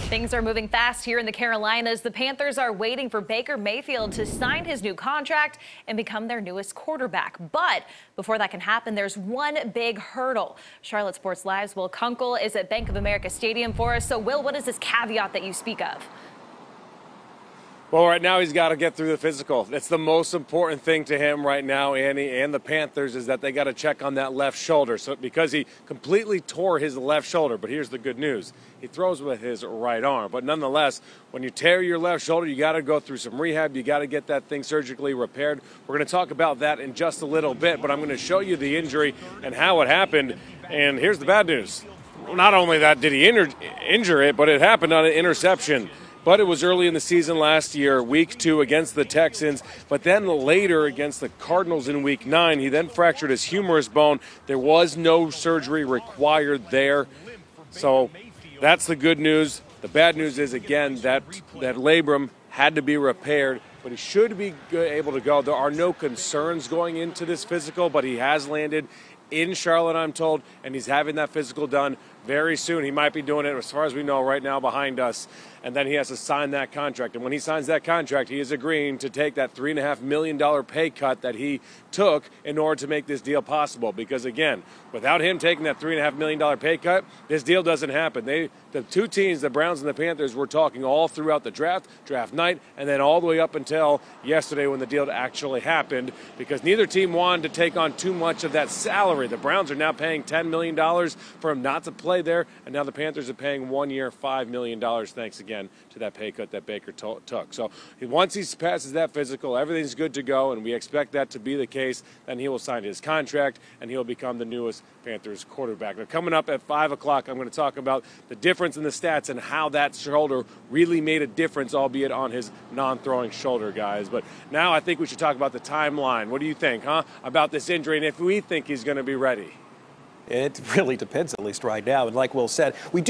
Things are moving fast here in the Carolinas. The Panthers are waiting for Baker Mayfield to sign his new contract and become their newest quarterback. But before that can happen, there's one big hurdle. Charlotte Sports Live's Will Kunkel is at Bank of America Stadium for us. So, Will, what is this caveat that you speak of? Well, right now he's got to get through the physical. That's the most important thing to him right now, Annie, and the Panthers, is that they got to check on that left shoulder. So because he completely tore his left shoulder, but here's the good news. He throws with his right arm. But nonetheless, when you tear your left shoulder, you got to go through some rehab. You got to get that thing surgically repaired. We're going to talk about that in just a little bit, but I'm going to show you the injury and how it happened. And here's the bad news. Not only that did he injure it, but it happened on an interception. But it was early in the season last year, week 2 against the Texans. But then later against the Cardinals in week 9, he then fractured his humerus bone. There was no surgery required there. So that's the good news. The bad news is, again, that labrum had to be repaired. But he should be able to go. There are no concerns going into this physical, but he has landed in Charlotte, I'm told, and he's having that physical done very soon. He might be doing it, as far as we know, right now behind us, and then he has to sign that contract. And when he signs that contract, he is agreeing to take that $3.5 million pay cut that he took in order to make this deal possible. Because, again, without him taking that $3.5 million pay cut, this deal doesn't happen. The two teams, the Browns and the Panthers, were talking all throughout the draft night, and then all the way up until yesterday when the deal actually happened, because neither team wanted to take on too much of that salary. The Browns are now paying $10 million for him not to play there, and now the Panthers are paying 1 year, $5 million, thanks again to that pay cut that Baker took. So once he passes that physical, everything's good to go, and we expect that to be the case. Then he will sign his contract, and he'll become the newest Panthers quarterback. Now, coming up at 5 o'clock, I'm going to talk about the difference in the stats and how that shoulder really made a difference, albeit on his non-throwing shoulder, guys. But now I think we should talk about the timeline. What do you think, about this injury, and if we think he's going to be ready? It really depends, at least right now. And like Will said, we do